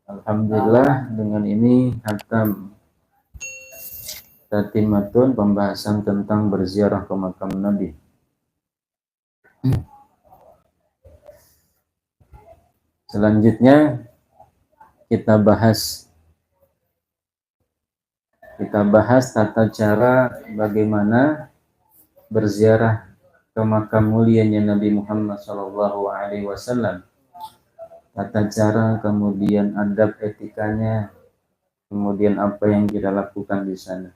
Alhamdulillah, dengan ini hatam tatimatun pembahasan tentang berziarah ke makam Nabi. Selanjutnya kita bahas tata cara bagaimana berziarah ke makam mulianya Nabi Muhammad SAW. Tata cara, kemudian adab etikanya, kemudian apa yang kita lakukan di sana.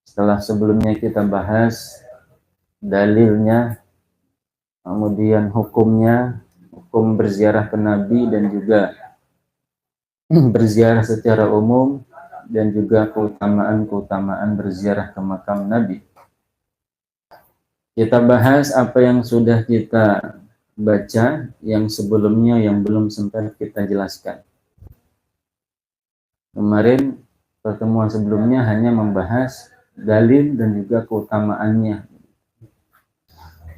Setelah sebelumnya kita bahas dalilnya, kemudian hukum berziarah ke Nabi dan juga berziarah secara umum, dan juga keutamaan berziarah ke makam Nabi. Kita bahas apa yang sudah kita baca, yang sebelumnya yang belum sempat kita jelaskan. Kemarin pertemuan sebelumnya hanya membahas dalil dan juga keutamaannya.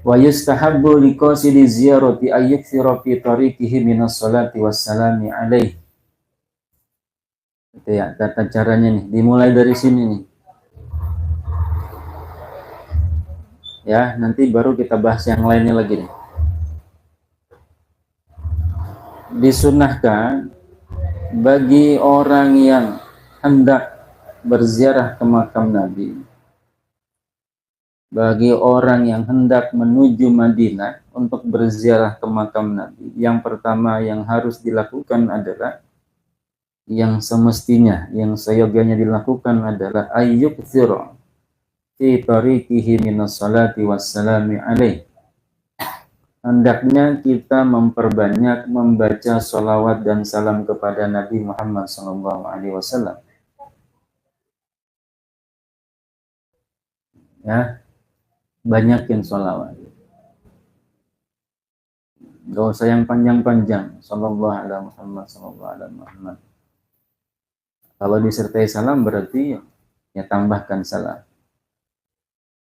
Wa yustahabbu liqasidi ziyarati ayyakthira fi tariqihi minas salati wassalami alaihi. Itu ya tata caranya nih, dimulai dari sini nih. Ya, nanti baru kita bahas yang lainnya lagi nih. Disunahkan bagi orang yang hendak berziarah ke makam Nabi, bagi orang yang hendak menuju Madinah untuk berziarah ke makam Nabi, yang pertama yang harus dilakukan adalah, yang semestinya, yang seyogyanya dilakukan adalah ayyukthira fi tariqihi minas salati wassalami alaih. Hendaknya kita memperbanyak membaca salawat dan salam kepada Nabi Muhammad SAW. Ya, banyakin salawat. Gak usah yang panjang-panjang. Sallallahu alaihi Muhammad, sallallahu alaihi Muhammad. Kalau disertai salam berarti ya tambahkan salam.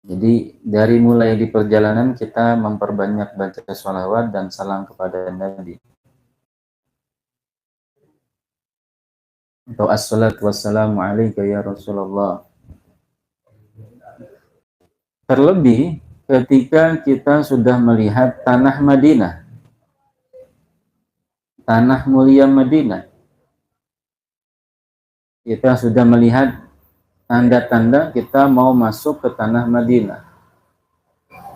Jadi dari mulai di perjalanan kita memperbanyak baca sholawat dan salam kepada Nabi. Atau assalatu wassalamu alaika ya Rasulullah. Terlebih ketika kita sudah melihat tanah Madinah, tanah mulia Madinah. Kita sudah melihat tanda-tanda kita mau masuk ke tanah Madinah,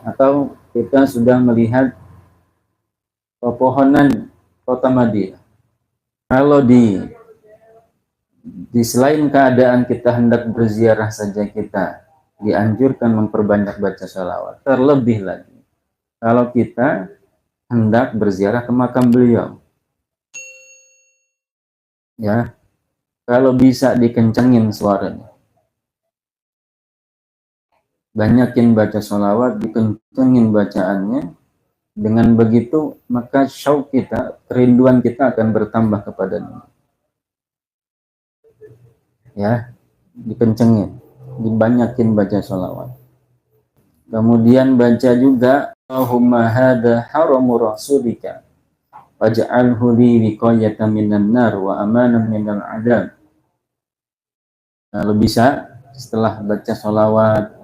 atau kita sudah melihat pepohonan kota Madinah. Kalau di selain keadaan kita hendak berziarah saja, kita dianjurkan memperbanyak baca sholawat. Terlebih lagi kalau kita hendak berziarah ke makam beliau, ya, kalau bisa dikencengin suaranya, banyakin baca sholawat, dikencengin bacaannya. Dengan begitu maka syauq kita, kerinduan kita akan bertambah kepadanya. Ya, dikencengin, dibanyakin baca sholawat. Kemudian baca juga Allahumma hadha haramu rasulika waj'alhu li wiqayatan minan nar wa amanan minal adab. Kalau bisa setelah baca sholawat,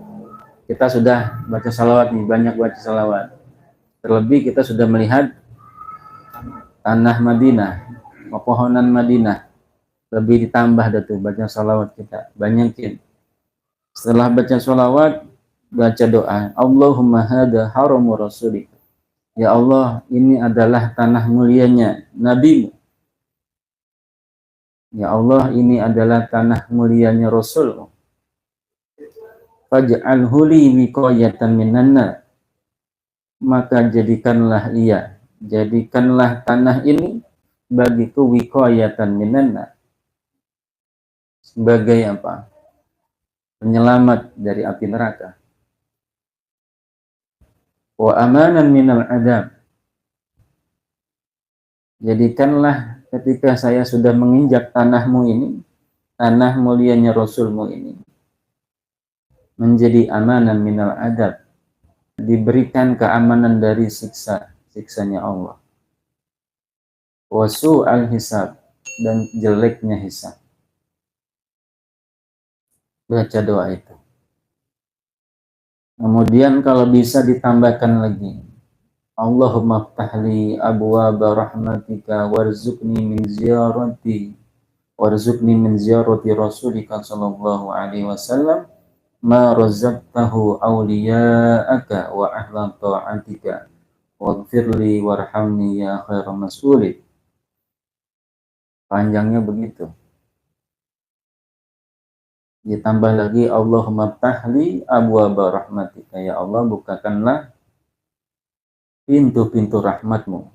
kita sudah baca sholawat nih, banyak baca sholawat. Terlebih kita sudah melihat tanah Madinah, pepohonan Madinah, lebih ditambah dah tuh baca sholawat kita, banyakin. Setelah baca sholawat, baca doa, Allahumma hadha haramu rasulik. Ya Allah, ini adalah tanah mulianya Nabi-Mu. Ya Allah, ini adalah tanah mulianya Rasul. Faj'alhu li wiqayatan minan nar. Maka jadikanlah tanah ini bagiku wiqayatan minan nar. Sebagai apa? Penyelamat dari api neraka. Wa amanan minal adab. Jadikanlah ketika saya sudah menginjak tanahmu ini, tanah mulianya Rasulmu ini, menjadi amanan minal adab, diberikan keamanan dari siksanya Allah. wasu al hisab, dan jeleknya hisab. Baca doa itu. Kemudian kalau bisa ditambahkan lagi, Allahumma ftahli abwaaba rahmatika warzuqni min ziyarati rasulika sallallahu alaihi wasallam ma razaqtahu awliya'aka wa ahla ta'atika waghfirli warhamni ya khairal mas'ulin. Panjangnya begitu. Ditambah lagi Allahumma ftahli abwaaba rahmatika, ya Allah bukakanlah pintu-pintu rahmatmu.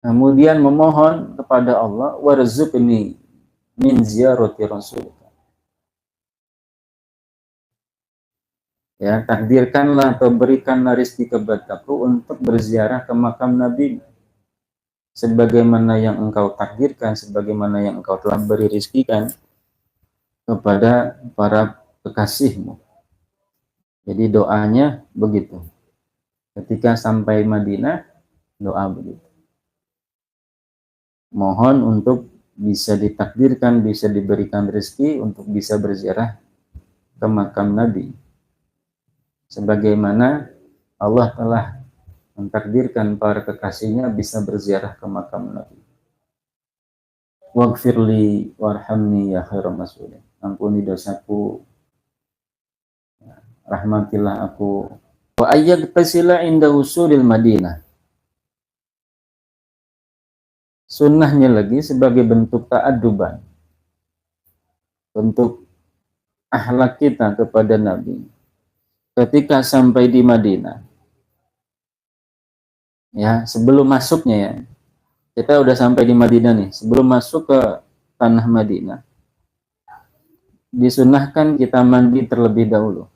Kemudian memohon kepada Allah, warzuqni min ziyarati rasulika. Ya, takdirkanlah atau berikanlah rezeki kepadaku untuk berziarah ke makam Nabi sebagaimana yang engkau takdirkan, sebagaimana yang engkau telah beri rezekikan kepada para kekasihmu. Jadi doanya begitu. Ketika sampai Madinah, doa begitu. Mohon untuk bisa ditakdirkan, bisa diberikan rezeki untuk bisa berziarah ke makam Nabi. Sebagaimana Allah telah mentakdirkan para kekasihnya bisa berziarah ke makam Nabi. Waghfirli warhamni ya khairal mas'ulin. Ampuni dosaku, rahmatilah aku. Wa ayyagtasila inda usulil Madinah. Sunnahnya lagi sebagai bentuk ta'aduban, bentuk akhlak kita kepada Nabi. Ketika sampai di Madinah, ya sebelum masuknya ya, kita udah sampai di Madinah nih, sebelum masuk ke tanah Madinah, disunnahkan kita mandi terlebih dahulu,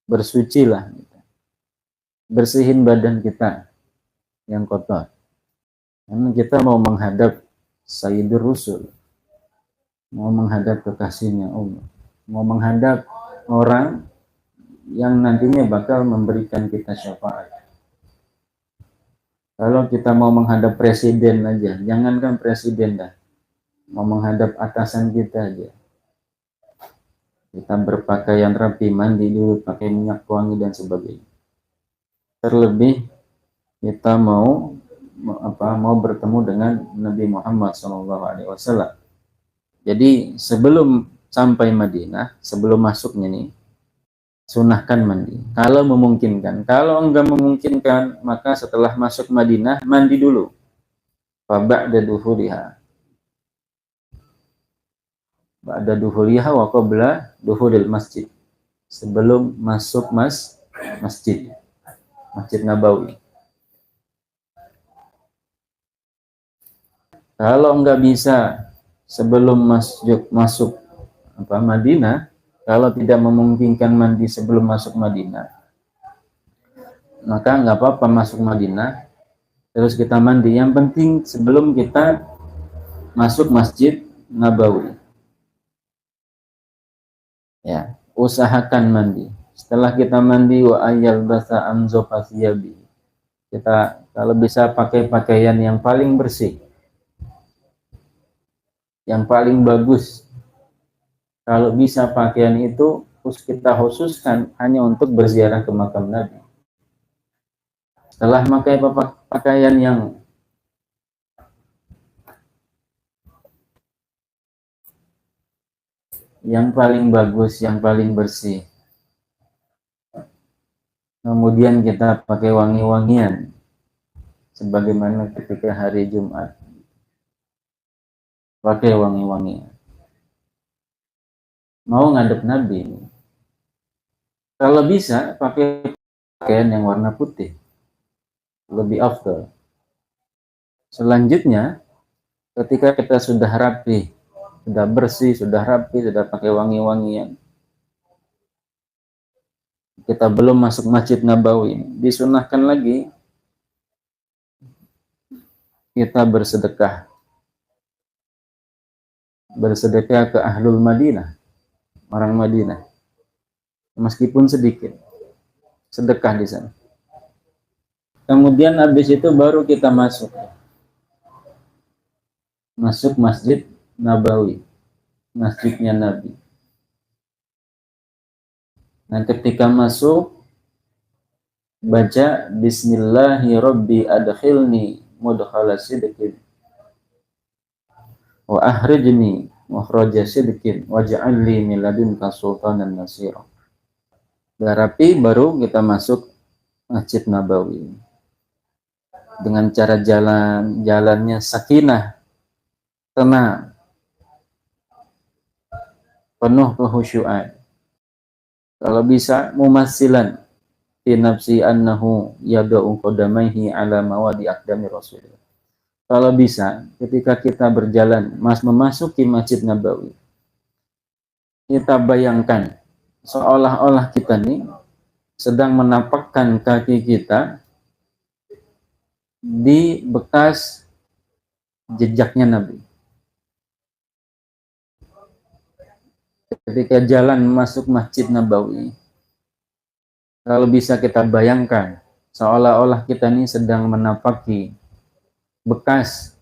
bersucilah, bersihin badan kita yang kotor. Karena kita mau menghadap Sayyidur Rusul, mau menghadap kekasihnya Allah, mau menghadap orang yang nantinya bakal memberikan kita syafaat. Kalau kita mau menghadap presiden aja, jangankan presiden dah, mau menghadap atasan kita aja, kita berpakaian rapi, mandi dulu, pakai minyak wangi dan sebagainya. Terlebih kita mau bertemu dengan Nabi Muhammad SAW. Jadi sebelum sampai Madinah, sebelum masuknya nih, sunahkan mandi. Kalau memungkinkan, kalau enggak memungkinkan, maka setelah masuk Madinah mandi dulu. Ba'da duhuriha. Ba'da duhuriha wa qabla duhuril masjid. Sebelum masuk masjid Nabawi. Kalau enggak bisa sebelum masuk Madinah, kalau tidak memungkinkan mandi sebelum masuk Madinah, maka enggak apa-apa masuk Madinah terus kita mandi. Yang penting sebelum kita masuk Masjid Nabawi, ya usahakan mandi. Setelah kita mandi, wa ayyal basa anzofasiyabi, kita kalau bisa pakai pakaian yang paling bersih, yang paling bagus. Kalau bisa pakaian itu kita khususkan hanya untuk berziarah ke makam Nabi. Setelah pakai pakaian yang paling bagus, yang paling bersih, kemudian kita pakai wangi-wangian sebagaimana ketika hari Jumat, pakai wangi-wangian, mau ngadep Nabi, kalau bisa pakai pakaian yang warna putih, lebih afdal. Selanjutnya, ketika kita sudah rapi, sudah bersih, sudah rapi, sudah pakai wangi-wangian, kita belum masuk Masjid Nabawi, disunahkan lagi kita bersedekah ke Ahlul Madinah, orang Madinah, meskipun sedikit, sedekah di sana. Kemudian habis itu baru kita masuk Masjid Nabawi, masjidnya Nabi. Nah, ketika masuk, baca Bismillahi Rabbi adkhilni mudkhala sidqin wa akhrijni mukhraja sidqin waj'alni min ladunka sultanan nasira. Rapi baru kita masuk Masjid Nabawi. Dengan cara jalannya sakinah, tenang, penuh kehusyuan. Kalau bisa mumassilan fi nafsi annahu yada'u qadamaihi ala mawadi aqdami Rasulullah. Kalau bisa ketika kita berjalan memasuki Masjid Nabawi, kita bayangkan seolah-olah kita nih sedang menapakkan kaki kita di bekas jejaknya Nabi. Ketika jalan masuk Masjid Nabawi, kalau bisa kita bayangkan seolah-olah kita ini sedang menapaki bekas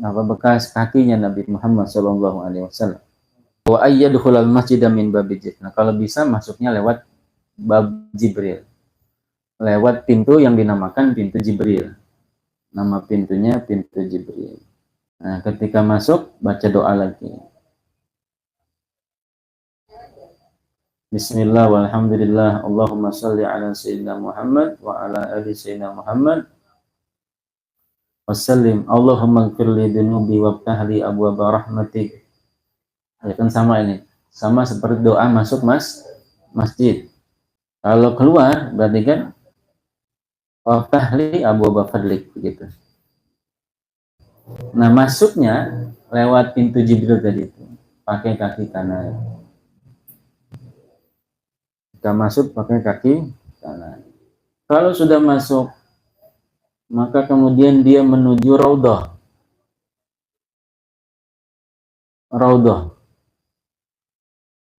bekas kakinya Nabi Muhammad SAW. Wa ayyadkhulal masjid min babi Jibril. Nah, kalau bisa masuknya lewat bab Jibril, lewat pintu yang dinamakan pintu Jibril. Nama pintunya pintu Jibril. Nah, ketika masuk baca doa lagi. Bismillah walhamdulillah Allahumma salli ala sayyidina Muhammad wa ala ali sayyidina Muhammad wassalim Allahumma gfirli dunubi wabtahli abwaba rahmatik. Ya kan sama ini, sama seperti doa masuk masjid. Kalau keluar berarti kan wabtahli abwaba fadlik begitu. Nah, masuknya lewat pintu Jibril tadi itu pakai kaki kanan. Kita masuk pakai kaki kanan. Kalau sudah masuk, maka kemudian dia menuju Raudhah. Raudhah.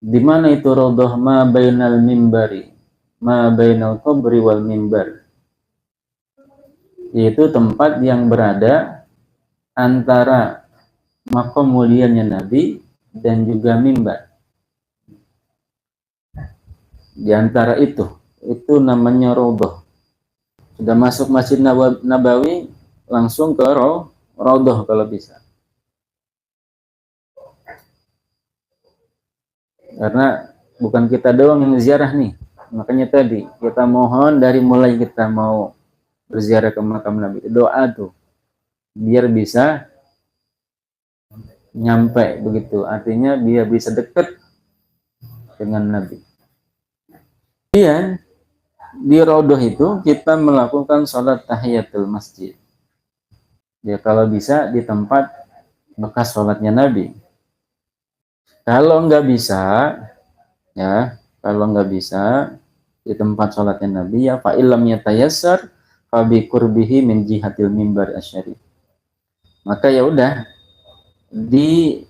Di mana itu Raudhah? Ma bainal mimbari, ma bainal qabri wal mimbar. Yaitu tempat yang berada antara makom mulianya Nabi dan juga mimbar. Di antara itu namanya Raudhah. Sudah masuk Masjid Nabawi, langsung ke Raudhah kalau bisa. Karena bukan kita doang yang ziarah nih. Makanya tadi kita mohon dari mulai kita mau berziarah ke makam Nabi, doa tuh biar bisa nyampe begitu. Artinya biar bisa dekat dengan Nabi. Kemudian di Raudhah itu kita melakukan sholat tahiyatul masjid. Ya kalau bisa di tempat bekas sholatnya Nabi. Kalau nggak bisa, ya kalau nggak bisa di tempat sholatnya Nabi, ya fa'ilam yatayassar fa bi qurbihi min jihatil mimbar asyarif. Maka ya udah di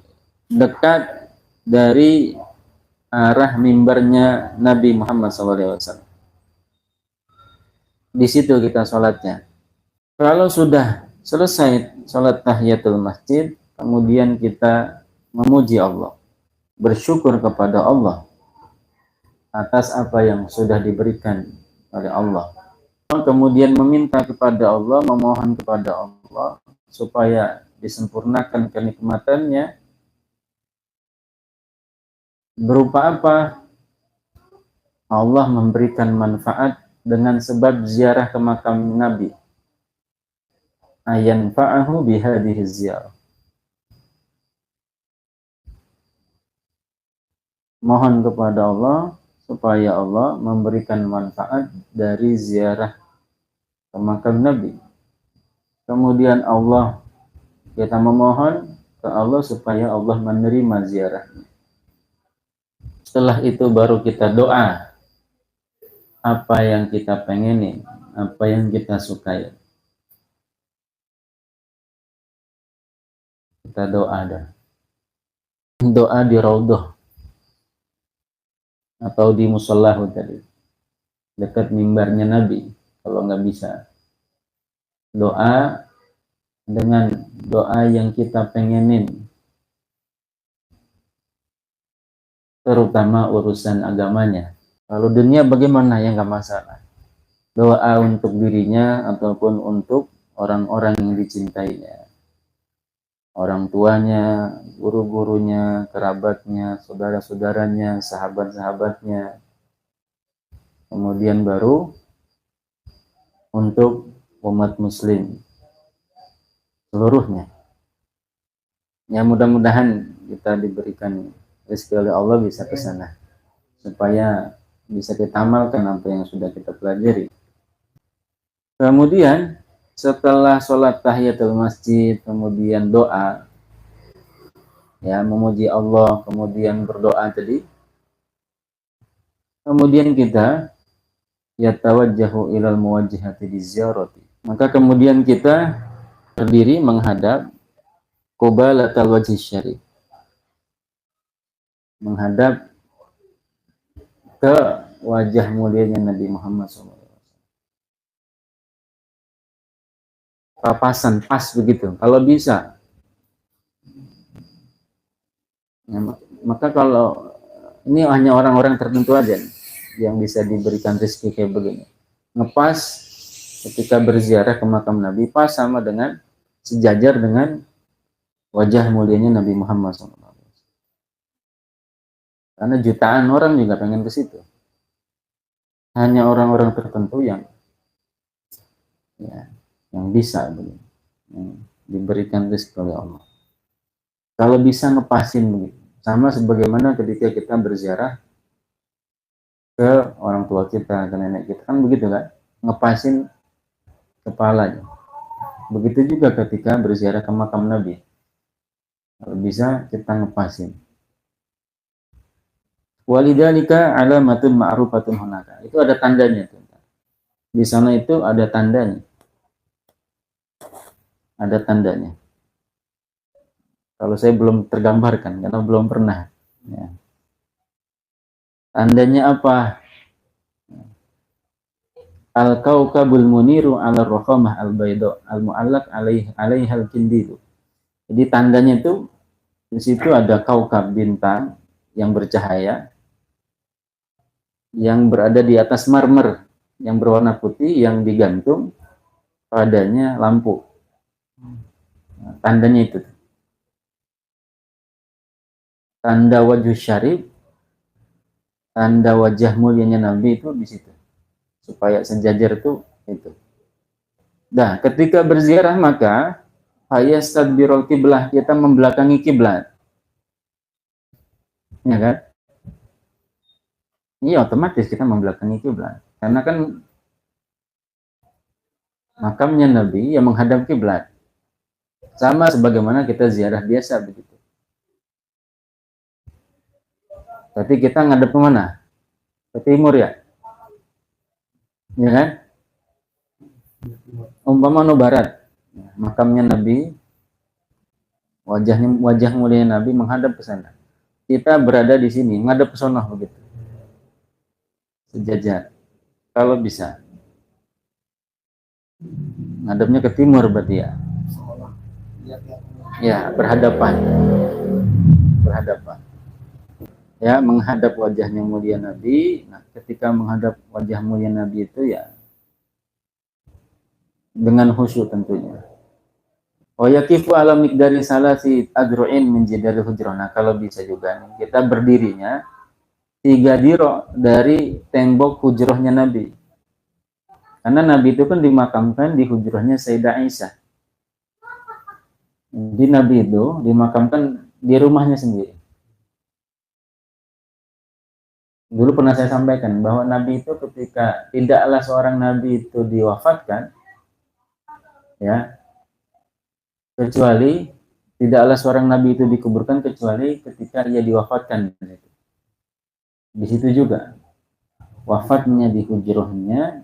dekat dari arah mimbarnya Nabi Muhammad SAW. Di situ kita sholatnya. Kalau sudah selesai sholat tahiyatul masjid, kemudian kita memuji Allah, bersyukur kepada Allah atas apa yang sudah diberikan oleh Allah. Kemudian meminta kepada Allah, memohon kepada Allah supaya disempurnakan kenikmatannya. Berupa apa? Allah memberikan manfaat dengan sebab ziarah ke makam Nabi. Ayan fa'ahu bihadihi ziarah. Mohon kepada Allah supaya Allah memberikan manfaat dari ziarah ke makam Nabi. Kemudian kita memohon ke Allah supaya Allah menerima ziarahnya. Setelah itu baru kita doa apa yang kita pengenin, apa yang kita sukai. Kita doa di Raudhah atau di musallahu tadi. dekat mimbarnya Nabi. Kalau nggak bisa, doa dengan doa yang kita pengenin, terutama urusan agamanya. Kalau dunia bagaimana, ya nggak masalah. Doa untuk dirinya ataupun untuk orang-orang yang dicintainya, orang tuanya, guru-gurunya, kerabatnya, saudara-saudaranya, sahabat-sahabatnya. Kemudian baru untuk umat muslim seluruhnya. Ya, mudah-mudahan kita diberikan rezeki oleh Allah bisa ke sana, supaya bisa kita amalkan apa yang sudah kita pelajari. Kemudian setelah sholat tahiyatul masjid, kemudian doa, ya, memuji Allah, kemudian berdoa tadi, kemudian kita yatawajjahu ilal muwajjihati dizyarati. Maka kemudian kita berdiri menghadap qiblatal wajhi syarif, menghadap ke wajah mulianya Nabi Muhammad SAW. Papasan, pas begitu, kalau bisa. Ya, maka kalau ini hanya orang-orang tertentu aja yang bisa diberikan rezeki kayak begini. Ngepas ketika berziarah ke makam Nabi, pas sama dengan, sejajar dengan wajah mulianya Nabi Muhammad SAW. Karena jutaan orang juga pengen ke situ. Hanya orang-orang tertentu yang, ya, yang bisa begini, yang diberikan rezeki oleh Allah. Kalau bisa ngepasin begitu, sama sebagaimana ketika kita berziarah ke orang tua kita, ke nenek kita, kan begitu kan, ngepasin kepalanya. Begitu juga ketika berziarah ke makam Nabi, kalau bisa kita ngepasin. Walidzalika alamatun ma'rufatun hunaka. Itu ada tandanya tuh. Di sana itu ada tandanya. Ada tandanya. Kalau saya belum tergambarkan karena belum pernah. Ya. Tandanya apa? Al-kaukabul muniru ala rokhamah al-baydo al-mu'allak alaiha al-kindiru. Jadi tandanya itu di situ ada kaukab, bintang yang bercahaya yang berada di atas marmer yang berwarna putih yang digantung padanya lampu. Nah, tandanya itu. Tanda wajah syarif, tanda wajah mulianya Nabi itu di situ. Supaya sejajar itu. Nah, ketika berziarah maka fayastadbirul kiblah, kita membelakangi kiblat. Ya kan? Ini otomatis kita membelakangi kiblat. Karena kan makamnya Nabi yang menghadap kiblat. Sama sebagaimana kita ziarah biasa begitu. Tapi kita ngadep ke mana? Ke timur ya? Ya kan? Umpama no barat. Makamnya Nabi, wajah mulia Nabi menghadap ke sana. Kita berada di sini, ngadep ke sana begitu. Sejajar. Kalau bisa. Ngadepnya ke timur berarti ya. Ya, berhadapan. Berhadapan. Ya, menghadap wajahnya mulia Nabi. Nah, ketika menghadap wajah mulia Nabi itu ya dengan khusyuk tentunya. Oh ya, kifu ala miqdari salasi adru'in min jidari hujrah. Nah, kalau bisa juga kita berdirinya 3 diro dari tembok hujrahnya Nabi. Karena Nabi itu kan dimakamkan di hujrahnya Sayyidah Aisyah. Jadi Nabi itu dimakamkan di rumahnya sendiri. Dulu pernah saya sampaikan bahwa Nabi itu ketika tidaklah seorang Nabi itu diwafatkan, ya, kecuali tidaklah seorang Nabi itu dikuburkan kecuali ketika ia diwafatkan. Di situ juga wafatnya di hujrahnya,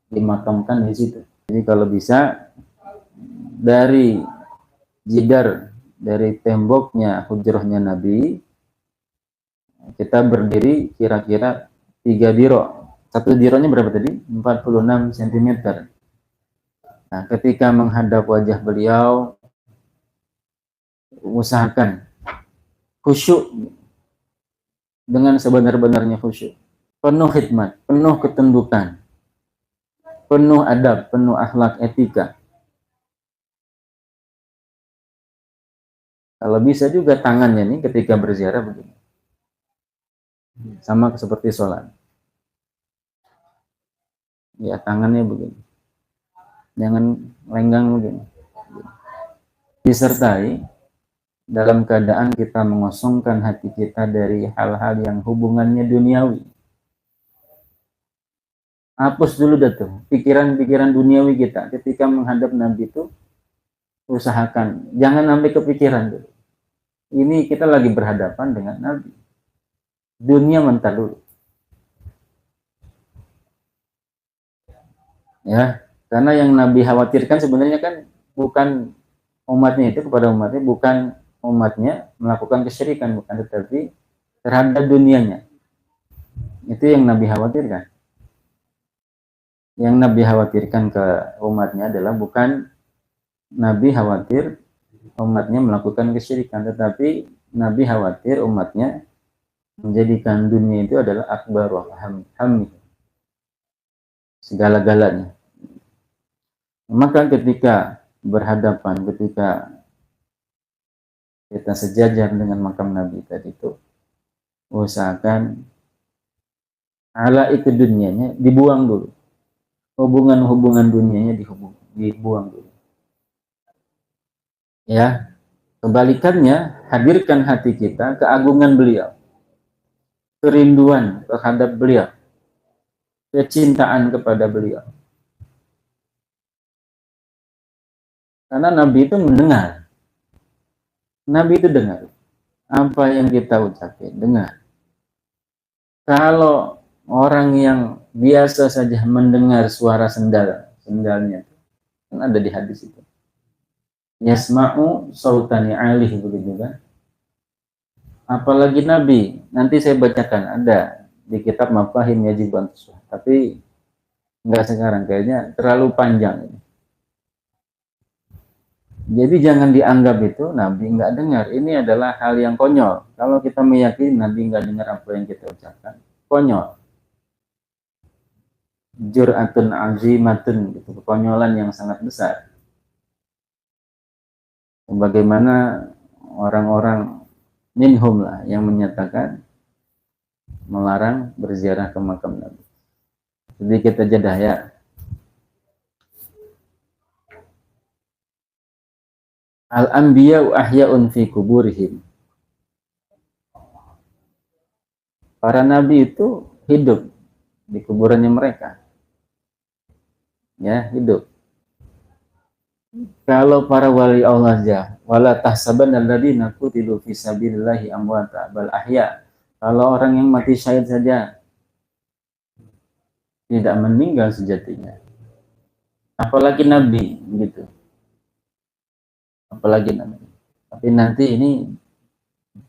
dimakamkan di situ. Jadi kalau bisa dari jidar, dari temboknya hujrahnya Nabi, kita berdiri kira-kira 3 diro, Satu dirahnya berapa tadi? 46 cm. Nah, ketika menghadap wajah beliau, usahakan khusyuk dengan sebenar-benarnya khusyuk. Penuh khidmat, penuh ketundukan, penuh adab, penuh akhlak, etika. Kalau bisa juga tangannya nih ketika berziarah begini. Sama seperti sholat. Ya, tangannya begini. Jangan lenggang begini. Disertai dalam keadaan kita mengosongkan hati kita dari hal-hal yang hubungannya duniawi. Hapus dulu dah tuh pikiran-pikiran duniawi kita ketika menghadap Nabi itu. Usahakan jangan sampai kepikiran dulu. Ini kita lagi berhadapan dengan Nabi. Dunia mental dulu. Ya, karena yang Nabi khawatirkan sebenarnya kan bukan umatnya itu kepada umatnya, bukan umatnya melakukan kesyirikan, bukan, tetapi terhadap dunianya. Itu yang Nabi khawatirkan. Yang Nabi khawatirkan ke umatnya adalah bukan Nabi khawatir umatnya melakukan kesyirikan, tetapi Nabi khawatir umatnya menjadikan dunia itu adalah akbar hammi, segala-galanya. Maka ketika berhadapan, ketika kita sejajar dengan makam Nabi tadi itu, usahakan ala itu dunianya dibuang dulu, hubungan-hubungan dunianya dibuang dulu. Ya, kebalikannya hadirkan hati kita keagungan beliau, kerinduan terhadap beliau, kecintaan kepada beliau. Karena Nabi itu mendengar. Nabi itu dengar. Apa yang kita ucapkan, dengar. Kalau orang yang biasa saja mendengar suara sendalnya, kan ada di hadis itu. Yasma'u sautani alih, begitu kan. Apalagi Nabi, nanti saya bacakan, ada di kitab Mafahim Yajiban, tapi enggak sekarang, kayaknya terlalu panjang. Jadi jangan dianggap itu Nabi nggak dengar. Ini adalah hal yang konyol. Kalau kita meyakini Nabi nggak dengar apa yang kita ucapkan, konyol. Jur'atun azimatun, gitu, kekonyolan yang sangat besar. Bagaimana orang-orang minhum lah yang menyatakan melarang berziarah ke makam Nabi. Sedikit aja dah ya. Al-anbiya'u ahya'un fi kuburihim. Para nabi itu hidup di kuburannya mereka. Ya, hidup. Kalau para wali Allah aja, wala tahsabanna alladziina qutilu fi sabilillahi amwata bal ahya. Kalau orang yang mati syahid saja tidak meninggal sejatinya. Apalagi nabi, gitu. Apalagi Nabi. Tapi nanti ini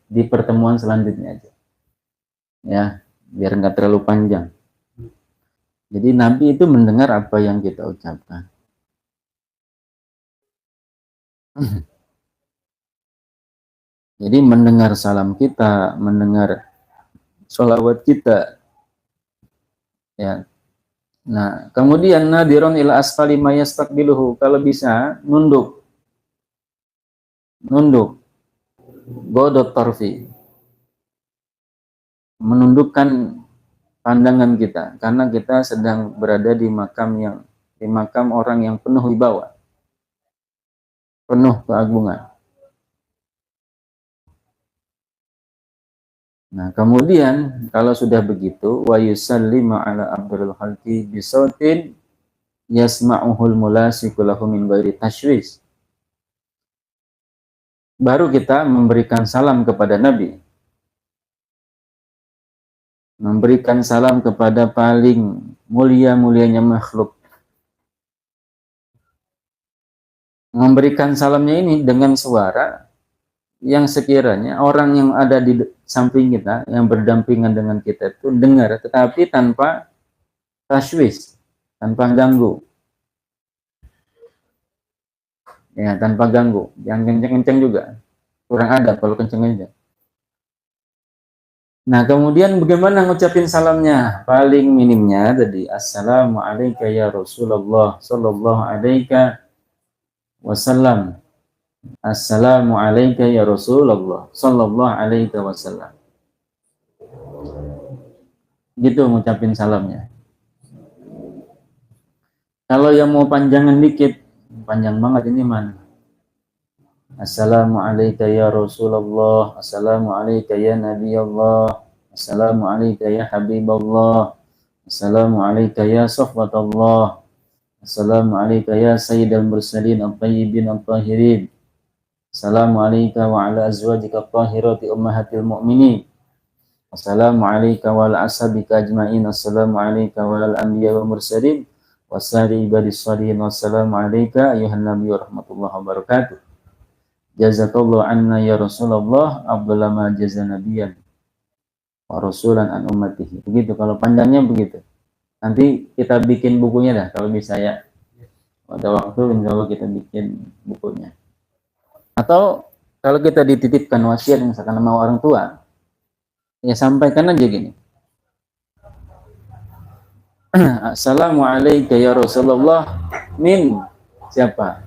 di pertemuan selanjutnya aja. Ya, biar nggak terlalu panjang. Jadi Nabi itu mendengar apa yang kita ucapkan. Jadi mendengar salam kita, mendengar sholawat kita. Ya. Nah, kemudian nadirun ila asfali ma yastaqbiluhu, kalau bisa nunduk, godot torfi, menundukkan pandangan kita, karena kita sedang berada di makam orang yang penuh wibawa, penuh keagungan. Nah, kemudian kalau sudah begitu, wa yusallima ala abdul khalqi bisautin yasma'uhul mulasiku lahu min ghairi tashwis. Baru kita memberikan salam kepada Nabi. Memberikan salam kepada paling mulia-mulianya makhluk. Memberikan salamnya ini dengan suara yang sekiranya orang yang ada di samping kita, yang berdampingan dengan kita itu dengar, tetapi tanpa tashwis, tanpa ganggu. Ya, tanpa ganggu. Yang kenceng-kenceng juga. Kurang ada kalau kenceng-kenceng. Nah, kemudian bagaimana ngucapin salamnya? Paling minimnya tadi, Assalamualaikum ya Rasulullah sallallahu alaihi wasallam. Assalamualaikum ya Rasulullah sallallahu alaihi wasallam. Gitu ngucapin salamnya. Kalau yang mau panjangan dikit, panjang banget ini mana? Assalamualaikum ya Rasulullah, Assalamualaikum ya Nabi Allah, Assalamualaikum ya Habibullah, Assalamualaikum ya Safwatullah, Assalamualaikum ya Sayyidal Mursalin Al-Tayyibin Al-Tahirin, Assalamualaikum wa ala azwajika Al-Tahirati Ummahatil Mu'minin, Assalamualaikum wa ala ashabika ajma'in, Assalamualaikum wa ala al-anbiya wa mursalin, wasari ibadis salihin, wassalamualaikum ayuhan nabi wa rahmatullahi wa barakatuh. Jazakallahu anna ya Rasulullah abdullah ma jaza nabiyan wa rasulan an ummatihi. Begitu kalau panjangnya begitu. Nanti kita bikin bukunya dah kalau bisa ya. Pada waktu insya Allah kita bikin bukunya. Atau kalau kita dititipkan wasiat misalkan sama orang tua, ya sampaikan aja gini. Assalamualaikum ya Rasulullah min siapa?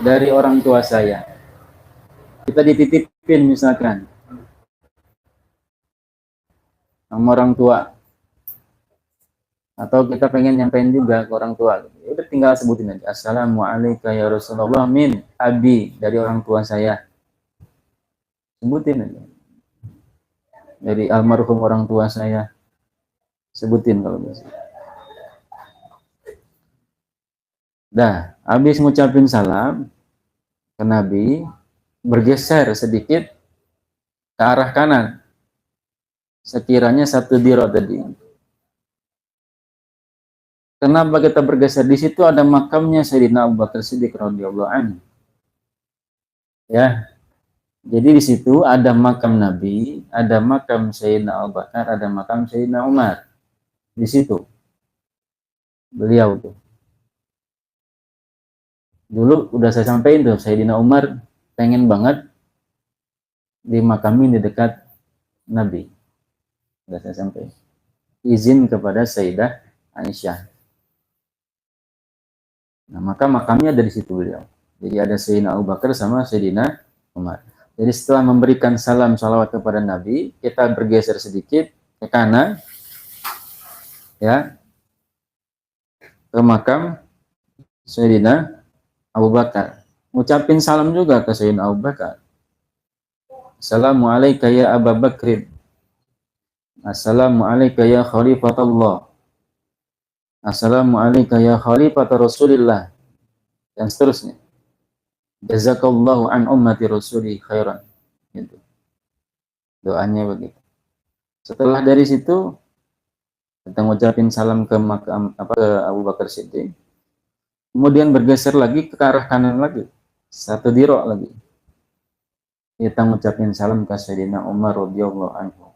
Dari orang tua saya. Kita dititipin misalkan sama orang tua. Atau kita pengen nyampein juga ke orang tua. Ya udah tinggal sebutin aja. Assalamualaikum ya Rasulullah min abi, dari orang tua saya. Sebutin aja. Dari almarhum orang tua saya. Sebutin kalau bisa. Dah, habis ngucapin salam ke Nabi, bergeser sedikit ke arah kanan. Sekiranya 1 diro tadi. Kenapa kita bergeser? Di situ ada makamnya Sayyidina Abu Bakar Siddiq radhiyallahu anhu. Ya. Jadi di situ ada makam Nabi, ada makam Sayyidina Abu Bakar, ada makam Sayyidina Umar. Di situ. Beliau tuh. Dulu udah saya sampaikan tuh, Sayyidina Umar pengen banget dimakamin di dekat Nabi. Udah saya sampaikan. Izin kepada Sayyidah Aisyah. Nah, maka makamnya ada di situ beliau. Jadi ada Sayyidina Abu Bakar sama Sayyidina Umar. Jadi setelah memberikan salam salawat kepada Nabi, kita bergeser sedikit ke kanan, ya, ke makam Sayyidina Abu Bakar. Ngucapin salam juga ke Sayyidina Abu Bakar. Assalamualaikum ya Abu Bakrin. Assalamualaikum ya Khalifatullah. Assalamualaikum ya Khalifat Rasulillah. Dan seterusnya. Jazakallahu an ummati rasuli khairan. Gitu. Doanya begitu. Setelah dari situ kita ngucapin salam ke makam ke Abu Bakar Siddiq. Kemudian bergeser lagi ke arah kanan lagi. 1 diro lagi. Kita ngucapin salam ke Sayyidina Umar radhiyallahu anhu.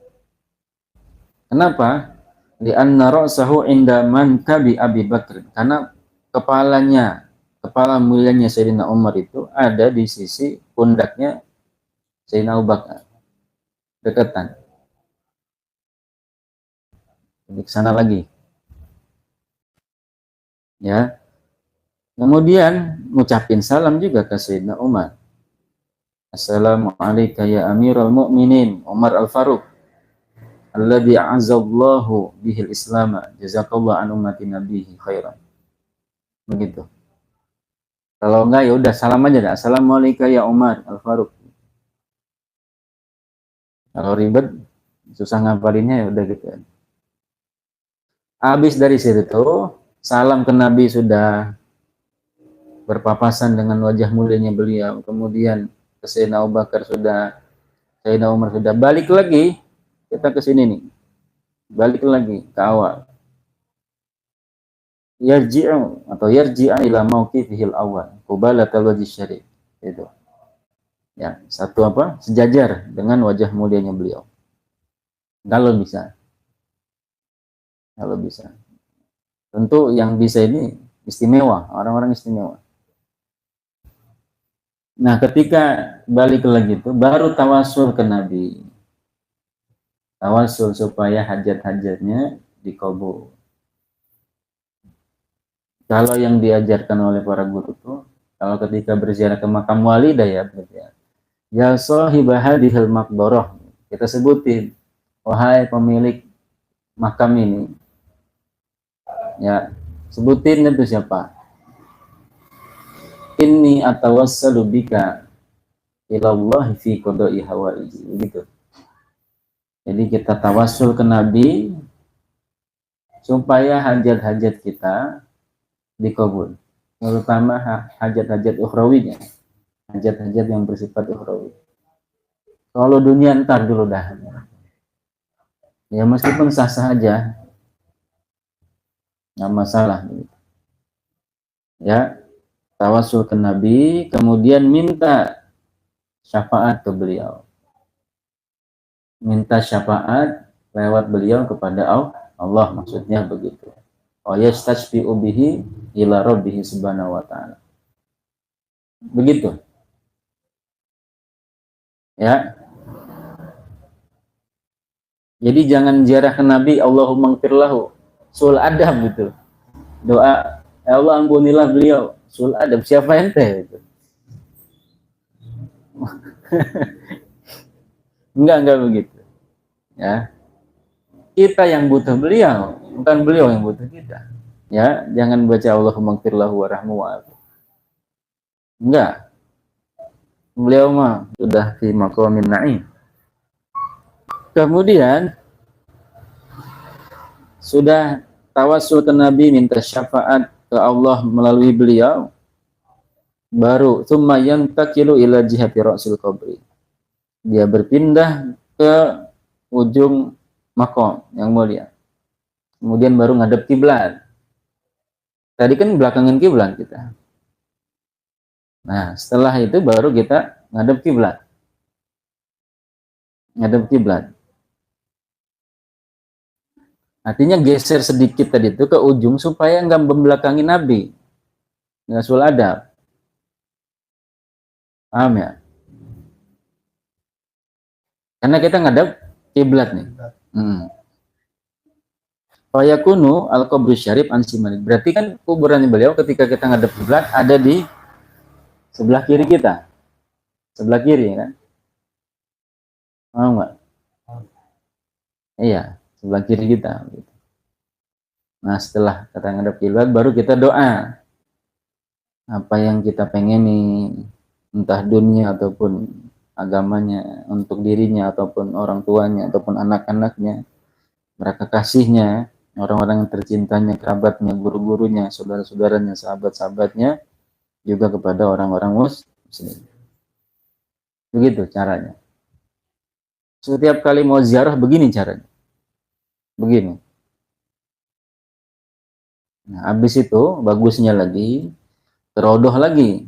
Kenapa? Li'anna ra'sahu inda mankabi Abi Bakr. Karena kepala mulianya Sayyidina Umar itu ada di sisi pundaknya Sayyidina Abu Bakar. Dekatan. Jadi ke sana lagi. Ya. Kemudian ngucapin salam juga ke Sayyidina Umar. Assalamualaikum ya Amirul Mukminin Umar Al-Faruq. Alladzi a'azzallahu bihil Islam. Jazakallahu an ummati nabihi khairan. Begitu. Kalau enggak ya udah salam aja dah. Assalamualaikum ya Umar Al-Faruq. Kalau ribet susah ngapalinnya ya udah gitu. Habis dari situ salam ke Nabi sudah berpapasan dengan wajah mulianya beliau, kemudian ke Sayyidina Abu Bakar sudah, Sayyidina Umar sudah, balik lagi kita ke sini nih, balik lagi ke awal, yarji'u atau yarji'a ila mauqifihil awal qubalatal wajhi syarif, itu ya, satu apa, sejajar dengan wajah mulianya beliau kalau bisa. Tentu yang bisa ini istimewa, orang-orang istimewa. Nah, ketika balik lagi itu baru tawasul ke Nabi. Tawasul supaya hajat-hajatnya dikabul. Kalau yang diajarkan oleh para guru itu, kalau ketika berziarah ke makam wali ya, ya sahibah hadhil maqbarah, kita sebutin, wahai pemilik makam ini, ya sebutin itu siapa. Inni atawassalu bika ilallah fi qada'i hawaiji, begitu. Jadi kita tawasul ke Nabi supaya hajat-hajat kita dikabul, terutama hajat-hajat ukhrawinya, hajat-hajat yang bersifat ukhrawi. Kalau dunia ntar dulu dah. Ya meskipun sah-sah aja, nggak masalah. Ya, tawasul ke Nabi, kemudian minta syafaat ke beliau. Minta syafaat lewat beliau kepada Allah, maksudnya begitu. Wa yastashfi'u bihi ila rabbih subhanahu wa ta'ala. Begitu. Ya. Jadi jangan ziarah ke Nabi Allahumma gfirlahu sul adab gitu. Doa, ya Allah ampunilah beliau sul adab, siapa ente gitu. Enggak begitu. Ya. Kita yang butuh beliau, bukan beliau yang butuh kita. Ya, jangan baca Allahumma gfirlahu warahmu wa'afu. Enggak. Beliau mah sudah fi maqamin na'im. Kemudian sudah tawasul ke Nabi, minta syafaat ke Allah melalui beliau, baru tsumma yantaqilu ila jihati ra'sil qabri. Dia berpindah ke ujung makom yang mulia. Kemudian baru ngadep kiblat. Tadi kan belakangan kiblat kita. Nah, setelah itu baru kita ngadep kiblat. Ngadep kiblat. Artinya geser sedikit tadi itu ke ujung supaya nggak membelakangi Nabi. Nggak sul adab. Paham ya? Karena kita ngadep kiblat nih. Fayakunu al-qabru syarif ansimani. Berarti kan kuburan beliau ketika kita ngadep kiblat ada di sebelah kiri kita. Sebelah kiri kan? Paham nggak? Iya, sebelah kiri kita. Nah, setelah kita ngadep kiblat baru kita doa. Apa yang kita pengeni, entah dunia ataupun agamanya, untuk dirinya ataupun orang tuanya ataupun anak-anaknya, mereka kasihnya, orang-orang yang tercintanya, kerabatnya, guru-gurunya, saudara-saudaranya, sahabat-sahabatnya, juga kepada orang-orang muslim. Begitu caranya. Setiap kali mau ziarah begini caranya. Begini. Nah, habis itu bagusnya lagi terodoh lagi.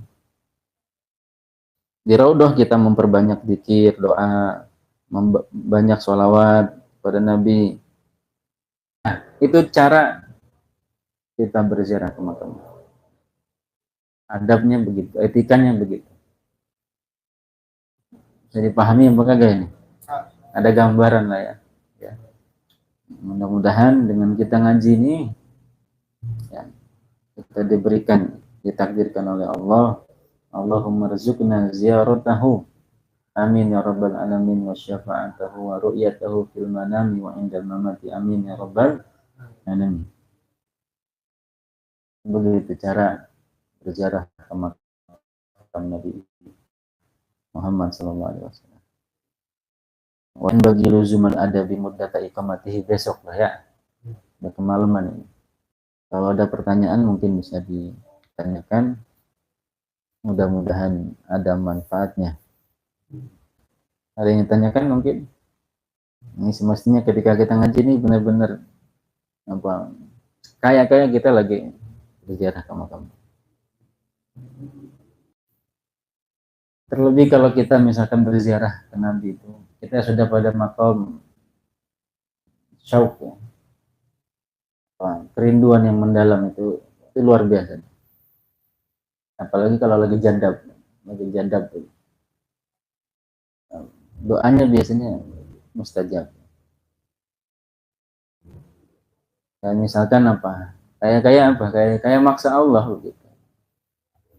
Di raudoh kita memperbanyak zikir, doa, banyak sholawat kepada Nabi. Nah, itu cara kita berziarah ke makam. Adabnya begitu, etikanya begitu. Bisa dipahami apa kagak ini? Ada gambaran lah ya. Mudah-mudahan dengan kita ngaji ini, ya, kita diberikan, ditakdirkan oleh Allah. Allahumma rizukna ziyaratahu. Amin ya rabbal alamin wa syafa'atahu wa ru'yatahu fil manami wa indal mamati. Amin ya rabbal alamin. Begitu cara berziarah ke makam Nabi Muhammad sallallahu alaihi wasallam. Wan bagi luzuman ada di muddata iqamatihi, besok lah ya. Udah kemalaman ini. Kalau ada pertanyaan mungkin bisa ditanyakan. Mudah-mudahan ada manfaatnya. Ada yang ditanyakan mungkin? Ini semestinya ketika kita ngaji ini benar-benar apa? Kayak kita lagi berziarah ke makam. Terlebih kalau kita misalkan berziarah ke Nabi itu, kita sudah pada makam syauq, kerinduan yang mendalam itu luar biasa. Apalagi kalau lagi jadab tuh. Doanya biasanya mustajab. Kayak misalkan apa? Kayak maksa Allah gitu.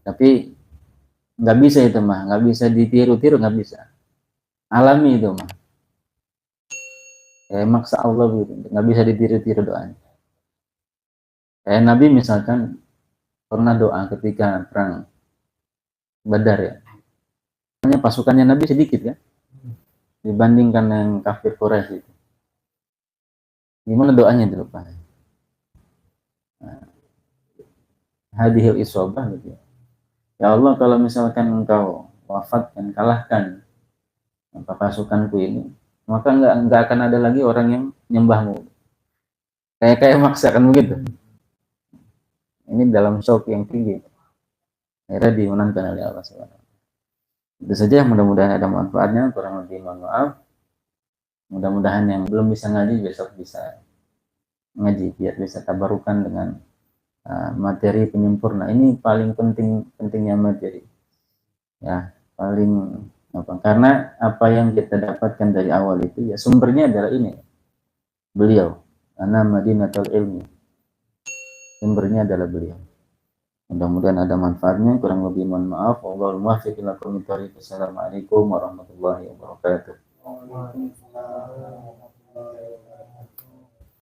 Tapi nggak bisa itu mah, nggak bisa ditiru-tiru, nggak bisa. Alami itu mah. Kayak maksa Allah gitu, nggak bisa ditiru-tiru doanya. Kayak Nabi misalkan pernah doa ketika perang Badar ya. Hanya pasukannya Nabi sedikit kan, dibandingkan yang kafir Quraisy itu. Gimana doanya itu Pak? Nah, hadhil isobah gitu ya. Ya Allah, kalau misalkan engkau wafatkan, kalahkan apa pasukanku ini, maka nggak akan ada lagi orang yang nyembahmu. Kayak maksakan begitu. Ini dalam shock yang tinggi. Akhirnya dimenangkan oleh Allah SWT. Itu saja, mudah-mudahan ada manfaatnya. Kurang lebih mohon maaf. Mudah-mudahan yang belum bisa ngaji besok bisa ngaji, biar bisa tabarukan dengan materi penyempurna. Ini paling pentingnya materi. Ya, paling apa? Karena apa yang kita dapatkan dari awal itu ya sumbernya adalah ini. Beliau, ana madinatul ilmi. Sumbernya adalah beliau. Mudah-mudahan ada manfaatnya. Kurang lebih mohon maaf. Wallahul muwaffiq ila aqwamit thoriq. Assalamualaikum warahmatullahi wabarakatuh.